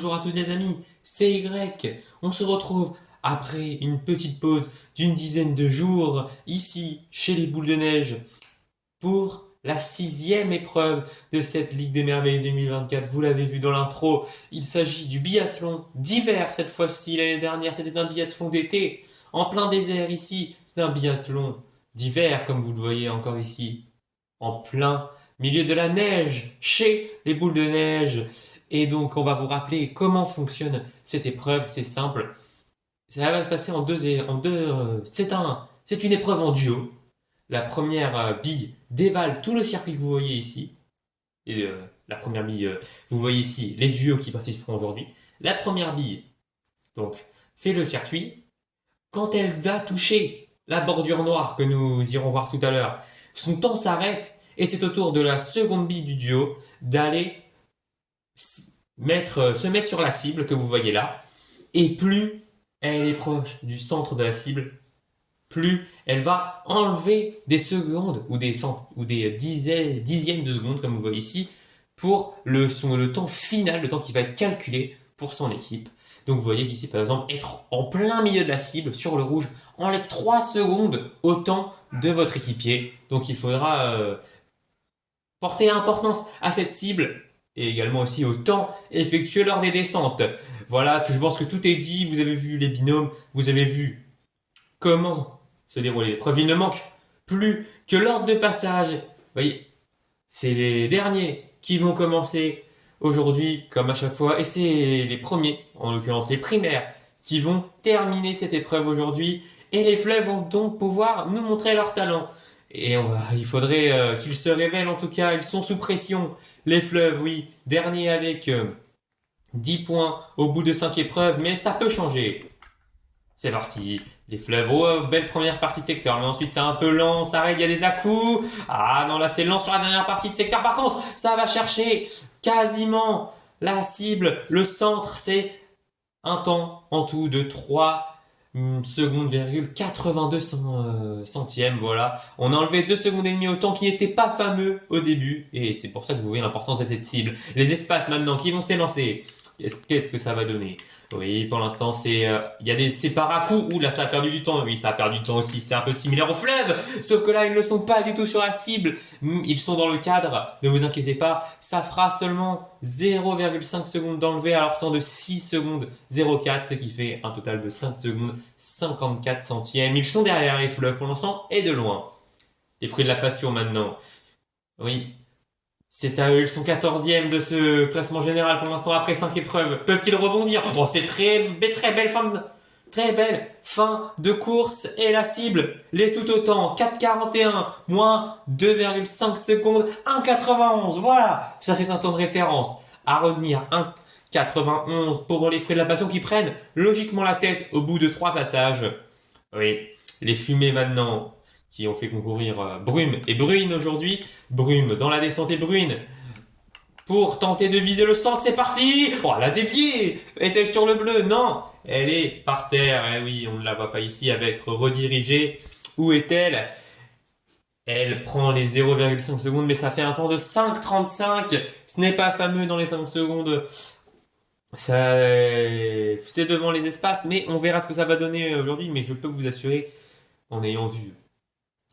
bonjour à tous les amis, c'est Y. On se retrouve après une petite pause d'une dizaine de jours ici chez les boules de neige pour la sixième épreuve de cette Ligue des Merveilles 2024. Vous l'avez vu dans l'intro, il s'agit du biathlon d'hiver cette fois-ci. L'année dernière, c'était un biathlon d'été en plein désert. Ici, c'est un biathlon d'hiver comme vous le voyez encore ici, en plein milieu de la neige, chez les boules de neige. Et donc, on va vous rappeler comment fonctionne cette épreuve. C'est simple. Ça va passer c'est une épreuve en duo. La première bille dévale tout le circuit que vous voyez ici. Et la première bille, vous voyez ici les duos qui participeront aujourd'hui. La première bille, donc, fait le circuit. Quand elle va toucher la bordure noire que nous irons voir tout à l'heure, son temps s'arrête et c'est au tour de la seconde bille du duo d'aller se mettre sur la cible que vous voyez là. Et plus elle est proche du centre de la cible, plus elle va enlever des secondes ou des dixièmes de secondes, comme vous voyez ici, pour le temps final, le temps qui va être calculé pour son équipe. Donc vous voyez qu'ici, par exemple, être en plein milieu de la cible, sur le rouge, enlève 3 secondes au temps de votre équipier. Donc il faudra porter importance à cette cible et également aussi au temps effectué lors des descentes. Voilà, je pense que tout est dit, vous avez vu les binômes, vous avez vu comment se dérouler l'épreuve. Il ne manque plus que l'ordre de passage. Vous voyez, c'est les derniers qui vont commencer aujourd'hui, comme à chaque fois, et c'est les premiers, en l'occurrence les primaires, qui vont terminer cette épreuve aujourd'hui, et les fleuves vont donc pouvoir nous montrer leur talent. Et il faudrait qu'ils se révèlent, en tout cas, ils sont sous pression. Les fleuves, oui, dernier avec 10 points au bout de 5 épreuves, mais ça peut changer. C'est parti, les fleuves, oh, belle première partie de secteur, mais ensuite c'est un peu lent, ça arrête, il y a des à-coups. Ah non, là c'est lent sur la dernière partie de secteur, par contre, ça va chercher quasiment la cible. Le centre, c'est un temps en tout de 3 secondes, 82 centièmes, voilà. On a enlevé 2 secondes et demie au temps qui n'était pas fameux au début, et c'est pour ça que vous voyez l'importance de cette cible. Les espaces maintenant qui vont s'élancer, qu'est-ce que ça va donner? Oui, pour l'instant, c'est par à-coups. Ouh là, ça a perdu du temps. Oui, ça a perdu du temps aussi. C'est un peu similaire au fleuve. Sauf que là, ils ne sont pas du tout sur la cible. Ils sont dans le cadre. Ne vous inquiétez pas. Ça fera seulement 0,5 secondes d'enlever à leur temps de 6 secondes 0,4. Ce qui fait un total de 5 secondes 54 centièmes. Ils sont derrière les fleuves pour l'instant et de loin. Les fruits de la passion maintenant. Oui, c'est à eux, ils sont 14e de ce classement général pour l'instant après 5 épreuves. Peuvent-ils rebondir? Oh, c'est très belle fin de course et la cible, les tout autant, 4,41 moins 2,5 secondes, 1,91. Voilà, ça c'est un temps de référence à retenir. 1,91 pour les fruits de la passion qui prennent logiquement la tête au bout de 3 passages. Oui, les fumées maintenant qui ont fait concourir Brume et Bruine aujourd'hui. Brume dans la descente et Bruine pour tenter de viser le centre. C'est parti! Oh, elle a dévié! Est-elle sur le bleu? Non! Elle est par terre. Eh oui, on ne la voit pas ici. Elle va être redirigée. Où est-elle? Elle prend les 0,5 secondes, mais ça fait un temps de 5,35. Ce n'est pas fameux dans les 5 secondes. C'est devant les espaces, mais on verra ce que ça va donner aujourd'hui. Mais je peux vous assurer, en ayant vu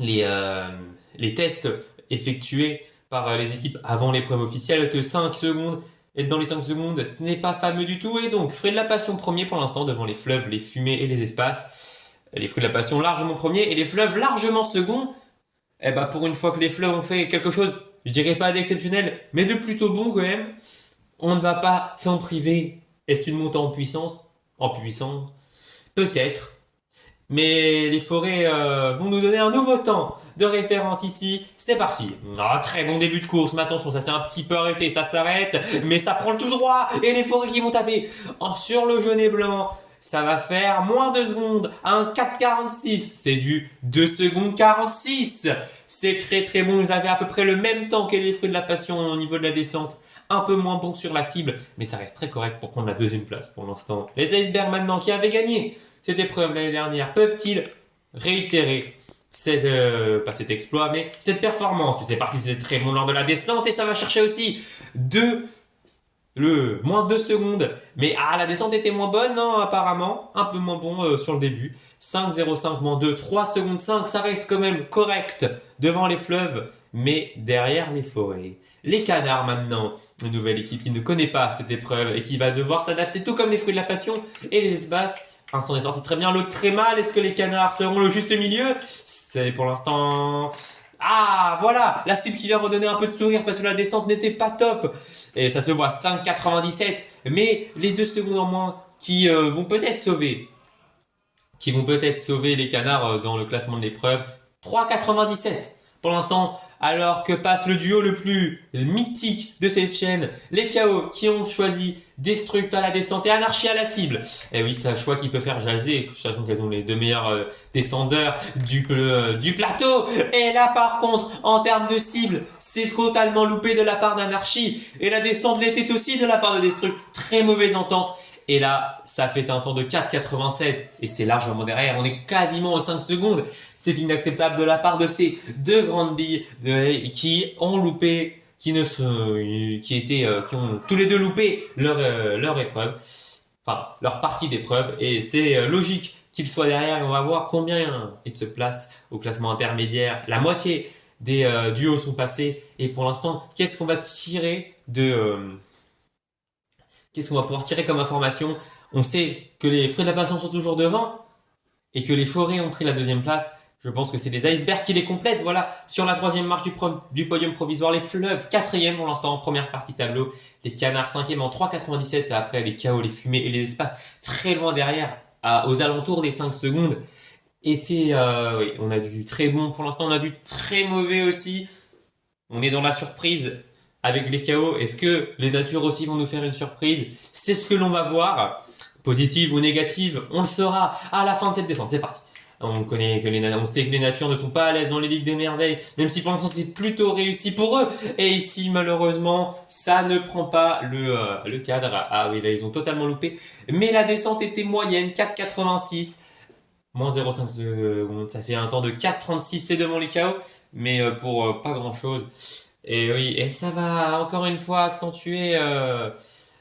les tests effectués par les équipes avant l'épreuve officielle que 5 secondes, être dans les 5 secondes, ce n'est pas fameux du tout. Et donc, Fruits de la Passion premier pour l'instant devant les fleuves, les fumées et les espaces. Les Fruits de la Passion largement premier et les fleuves largement second. Et bah pour une fois que les fleuves ont fait quelque chose, je dirais pas d'exceptionnel, mais de plutôt bon quand même, on ne va pas s'en priver. Est-ce une montée en puissance? En puissance? Peut-être. Mais les forêts vont nous donner un nouveau temps de référence ici. C'est parti. Ah, très bon début de course. Mais attention, ça s'est un petit peu arrêté. Ça s'arrête. Mais ça prend le tout droit. Et les forêts qui vont taper sur le jaune et blanc. Ça va faire moins 2 secondes. Un 4,46. C'est du 2 secondes 46. C'est très très bon. Ils avaient à peu près le même temps que les fruits de la passion au niveau de la descente. Un peu moins bon sur la cible. Mais ça reste très correct pour prendre la deuxième place pour l'instant. Les icebergs maintenant qui avaient gagné cette épreuve l'année dernière, peuvent-ils réitérer pas cet exploit, mais cette performance? Et c'est parti, c'est très bon lors de la descente et ça va chercher aussi 2 le moins 2 secondes. Mais la descente était moins bonne, non, apparemment. Un peu moins bon sur le début. 5,05 moins 2, 3 secondes 5, ça reste quand même correct devant les fleuves, mais derrière les forêts. Les canards maintenant, une nouvelle équipe qui ne connaît pas cette épreuve et qui va devoir s'adapter tout comme les fruits de la passion et les espaces. Un s'en est sorti très bien, l'autre très mal. Est-ce que les canards seront le juste milieu? C'est pour l'instant... Ah, voilà, la cible qui vient redonner un peu de sourire parce que la descente n'était pas top. Et ça se voit, 5,97. Mais les 2 secondes en moins qui vont peut-être sauver les canards dans le classement de l'épreuve. 3,97 pour l'instant, alors que passe le duo le plus mythique de cette chaîne, les KO qui ont choisi Destruct à la descente et Anarchie à la cible. Et oui, c'est un choix qui peut faire jaser, sachant qu'elles ont les 2 meilleurs descendeurs du plateau. Et là, par contre, en termes de cible, c'est totalement loupé de la part d'Anarchie. Et la descente l'était aussi de la part de Destruct. Très mauvaise entente. Et là, ça fait un temps de 4,87 et c'est largement derrière. On est quasiment aux 5 secondes. C'est inacceptable de la part de ces 2 grandes billes qui ont loupé, qui ont tous les 2 loupé leur épreuve, enfin leur partie d'épreuve. Et c'est logique qu'ils soient derrière. Et on va voir combien ils se placent au classement intermédiaire. La moitié des duos sont passés. Et pour l'instant, qu'est-ce qu'on va tirer Qu'est-ce qu'on va pouvoir tirer comme information? On sait que les fruits de la passion sont toujours devant et que les forêts ont pris la 2e place. Je pense que c'est les icebergs qui les complètent. Voilà, sur la 3e marche du podium provisoire, les fleuves 4e pour l'instant en première partie tableau, les canards 5e en 3,97 après les chaos, les fumées et les espaces très loin derrière, aux alentours des 5 secondes. Et c'est, oui, on a du très bon pour l'instant, on a du très mauvais aussi. On est dans la surprise avec les KO. Est-ce que les natures aussi vont nous faire une surprise? C'est ce que l'on va voir. Positive ou négative, on le saura à la fin de cette descente. C'est parti. On sait que les natures ne sont pas à l'aise dans les ligues des merveilles, même si pour l'instant c'est plutôt réussi pour eux. Et ici, malheureusement, ça ne prend pas le cadre. Ah oui, là ils ont totalement loupé. Mais la descente était moyenne, 4,86. Moins 0,5 secondes, ça fait un temps de 4,36. C'est devant les KO, mais pour pas grand-chose. Et oui, et ça va encore une fois accentuer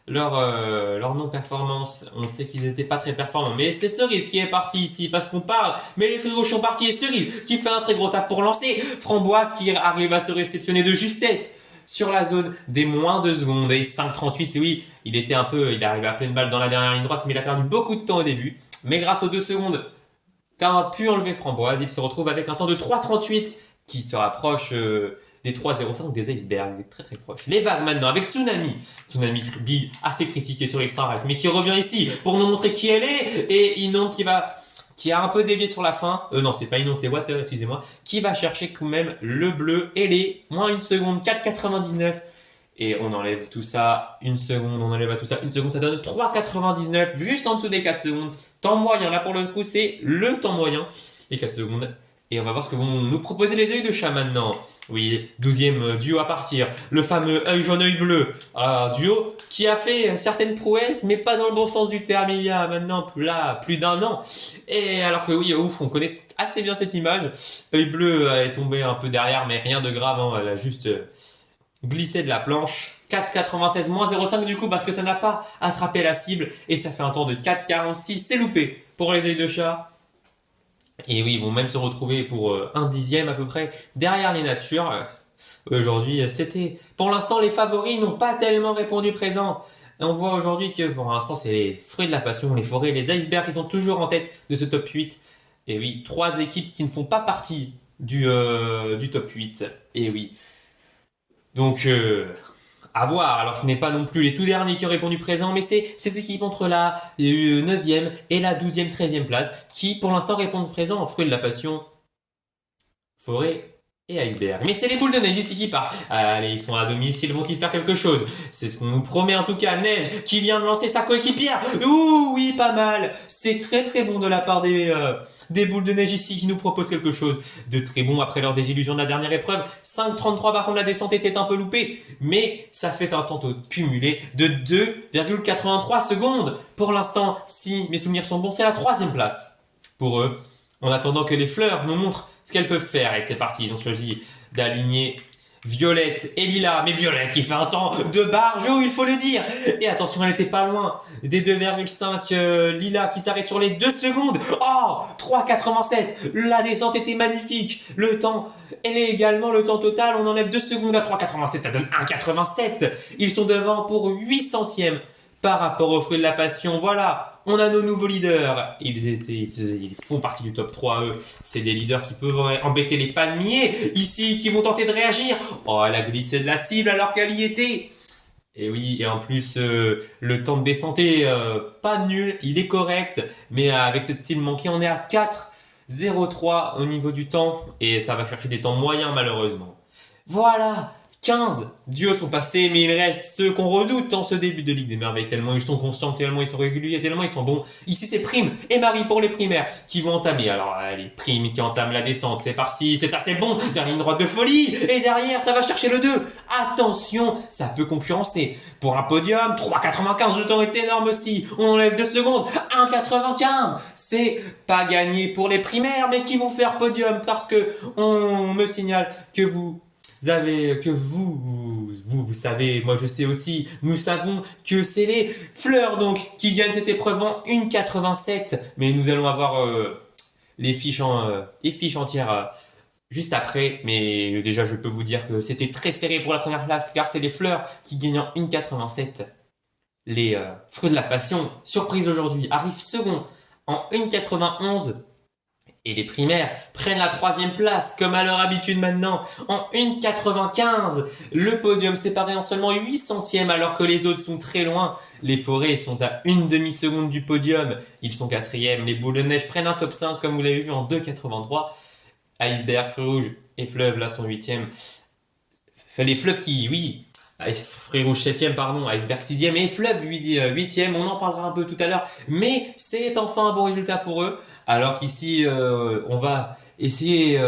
leur non-performance. On sait qu'ils n'étaient pas très performants. Mais c'est Cerise qui est parti ici parce qu'on parle. Mais les frérots sont partis et Cerise qui fait un très gros taf pour lancer. Framboise qui arrive à se réceptionner de justesse sur la zone des moins 2 secondes. Et 5,38, oui, il arrivait à pleine balle dans la dernière ligne droite, mais il a perdu beaucoup de temps au début. Mais grâce aux 2 secondes qu'a pu enlever Framboise, il se retrouve avec un temps de 3,38 qui se rapproche des 3,05 des icebergs, très très proche. Les vagues maintenant avec Tsunami. Tsunami bille assez critiqué sur l'extra race, mais qui revient ici pour nous montrer qui elle est. Et Inon qui a un peu dévié sur la fin. Non, c'est pas Inon, c'est Water, excusez-moi. Qui va chercher quand même le bleu et les moins 1 seconde, 4,99. Et on enlève tout ça, 1 seconde, on enlève à tout ça, 1 seconde, ça donne 3,99, juste en dessous des 4 secondes. Temps moyen, là pour le coup, c'est le temps moyen, les 4 secondes. Et on va voir ce que vont nous proposer les œils de chat maintenant. Oui, 12e duo à partir. Le fameux œil jaune, œil bleu. Un duo qui a fait certaines prouesses, mais pas dans le bon sens du terme il y a maintenant plus d'1 an. Et alors que oui, ouf, on connaît assez bien cette image. Œil bleu est tombé un peu derrière, mais rien de grave. Hein, elle a juste glissé de la planche. 4,96, moins 0,5 du coup, parce que ça n'a pas attrapé la cible. Et ça fait un temps de 4,46. C'est loupé pour les œils de chat. Et oui, ils vont même se retrouver pour 1/10 à peu près derrière les natures. Aujourd'hui, c'était... Pour l'instant, les favoris n'ont pas tellement répondu présent. Et on voit aujourd'hui que pour l'instant, c'est les fruits de la passion, les forêts, les icebergs qui sont toujours en tête de ce top 8. Et oui, 3 équipes qui ne font pas partie du top 8. Et oui. Donc, à voir. Alors, ce n'est pas non plus les tout derniers qui ont répondu présent, mais c'est ces équipes entre la 9e et la 12e, 13e place qui, pour l'instant, répondent présent en fruits de la passion, forêt et iceberg. Mais c'est les boules de neige ici qui partent. Allez, ils sont à domicile, vont-ils faire quelque chose? C'est ce qu'on nous promet en tout cas. Neige qui vient de lancer sa coéquipière. Ouh, oui, pas mal. C'est très très bon de la part des boules de neige ici qui nous proposent quelque chose de très bon après leur désillusion de la dernière épreuve. 5,33 par contre la descente était un peu loupée, mais ça fait un temps cumulé de 2,83 secondes. Pour l'instant, si mes souvenirs sont bons, c'est la 3e place pour eux. En attendant que les fleurs nous montrent ce qu'elles peuvent faire. Et c'est parti, ils ont choisi d'aligner Violette et Lila. Mais Violette, il fait un temps de barjou, il faut le dire. Et attention, elle n'était pas loin des 2,5 Lila qui s'arrête sur les 2 secondes. Oh, 3,87. La descente était magnifique. Le temps, elle est également le temps total. On enlève 2 secondes à 3,87. Ça donne 1,87. Ils sont devant pour 8 centièmes par rapport aux fruits de la passion. Voilà, on a nos nouveaux leaders. Ils font partie du top 3, eux. C'est des leaders qui peuvent embêter les palmiers, ici, qui vont tenter de réagir. Oh, elle a glissé de la cible alors qu'elle y était. Et oui, et en plus, le temps de descente est pas nul, il est correct. Mais avec cette cible manquée, on est à 4,03 au niveau du temps. Et ça va chercher des temps moyens, malheureusement. Voilà, 15 duos sont passés, mais il reste ceux qu'on redoute en ce début de Ligue des Merveilles, tellement ils sont constants, tellement ils sont réguliers, tellement ils sont bons. Ici, c'est Prime et Marie pour les primaires qui vont entamer. Alors, allez, Prime qui entame la descente, c'est parti, c'est assez bon, dernière ligne droite de folie, et derrière, ça va chercher le 2. Attention, ça peut concurrencer. Pour un podium, 3,95, le temps est énorme aussi. On enlève 2 secondes, 1,95. C'est pas gagné pour les primaires, mais qui vont faire podium parce que on me signale que vous savez, moi je sais aussi, nous savons que c'est les fleurs donc qui gagnent cette épreuve en 1,87. Mais nous allons avoir les fiches entières juste après. Mais déjà je peux vous dire que c'était très serré pour la première place car c'est les fleurs qui gagnent en 1,87. Les fruits de la passion, surprise aujourd'hui, arrivent second en 1,91. Et les primaires prennent la 3e place, comme à leur habitude maintenant, en 1,95. Le podium séparé en seulement 8 centièmes, alors que les autres sont très loin. Les forêts sont à une demi-seconde du podium. Ils sont 4e. Les boules de neige prennent un top 5, comme vous l'avez vu, en 2,83. Iceberg, Fruits Rouges et Fleuve, là, sont 8e. Les Fleuves qui, oui, Fruits Rouges 7e, pardon, Iceberg 6e et Fleuve 8e. On en parlera un peu tout à l'heure. Mais c'est enfin un bon résultat pour eux. Alors qu'ici, on va essayer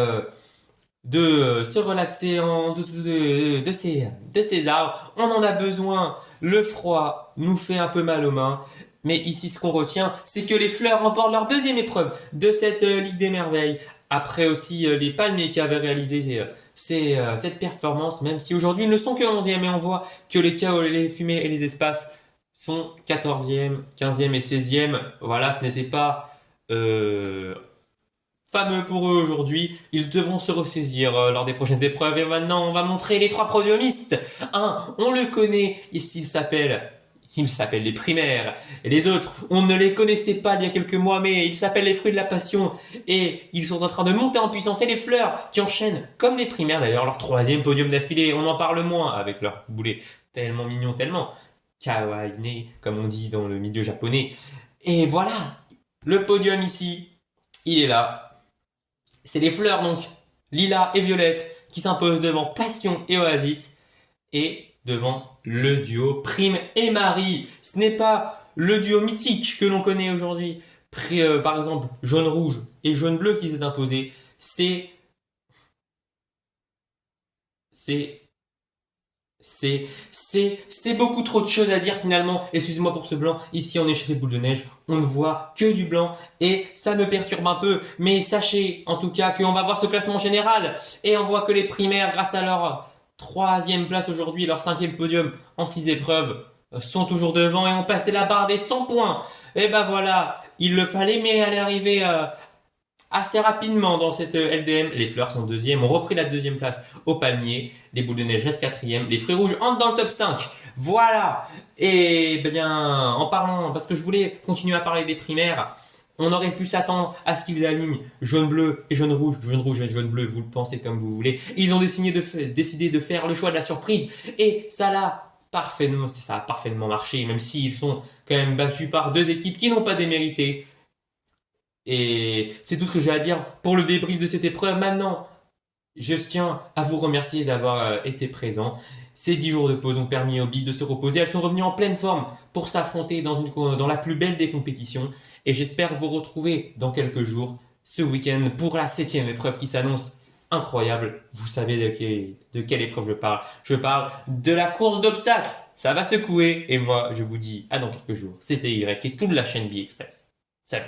de se relaxer en de ces arbres. On en a besoin. Le froid nous fait un peu mal aux mains. Mais ici, ce qu'on retient, c'est que les fleurs remportent leur 2e épreuve de cette Ligue des Merveilles. Après aussi les palmiers qui avaient réalisé cette performance, même si aujourd'hui ils ne sont que 11e. Et on voit que les chaos, les fumées et les espaces sont 14e, 15e et 16e. Voilà, ce n'était pas fameux pour eux aujourd'hui. Ils devront se ressaisir lors des prochaines épreuves. Et maintenant, on va montrer les 3 podiumistes. Un, on le connaît. Ici, il s'appelle les primaires. Et les autres, on ne les connaissait pas il y a quelques mois, mais ils s'appellent les fruits de la passion. Et ils sont en train de monter en puissance. Et les fleurs qui enchaînent, comme les primaires d'ailleurs, leur 3e podium d'affilée. On en parle moins avec leur boulet tellement mignon, tellement kawaii, comme on dit dans le milieu japonais. Et voilà, le podium ici, il est là. C'est les fleurs donc, Lila et Violette, qui s'imposent devant Passion et Oasis. Et devant le duo Prime et Marie. Ce n'est pas le duo mythique que l'on connaît aujourd'hui. Par exemple, jaune-rouge et jaune-bleu qui s'est imposé. C'est beaucoup trop de choses à dire finalement. Excusez-moi pour ce blanc. Ici, on est chez les boules de neige. On ne voit que du blanc et ça me perturbe un peu. Mais sachez en tout cas qu'on va voir ce classement général et on voit que les primaires, grâce à leur 3e place aujourd'hui, leur 5e podium en 6 épreuves, sont toujours devant et ont passé la barre des 100 points. Et ben voilà, il le fallait, mais elle est arrivée assez rapidement dans cette LDM. Les fleurs sont 2e, ont repris la 2e place au palmier. Les boules de neige restent 4e. Les fruits rouges entrent dans le top 5. Voilà. Et bien, en parlant, parce que je voulais continuer à parler des primaires, on aurait pu s'attendre à ce qu'ils alignent jaune-bleu et jaune-rouge et jaune-bleu, vous le pensez comme vous voulez. Ils ont décidé de faire le choix de la surprise et ça a parfaitement marché, même s'ils sont quand même battus par 2 équipes qui n'ont pas démérité. Et c'est tout ce que j'ai à dire pour le débrief de cette épreuve. Maintenant, je tiens à vous remercier d'avoir été présent. Ces 10 jours de pause ont permis aux billes de se reposer. Elles sont revenues en pleine forme pour s'affronter dans la plus belle des compétitions. Et j'espère vous retrouver dans quelques jours, ce week-end, pour la 7e épreuve qui s'annonce incroyable. Vous savez de quelle épreuve je parle. Je parle de la course d'obstacles. Ça va secouer. Et moi, je vous dis à dans quelques jours. C'était Y et tout de la chaîne Bee Express. Salut!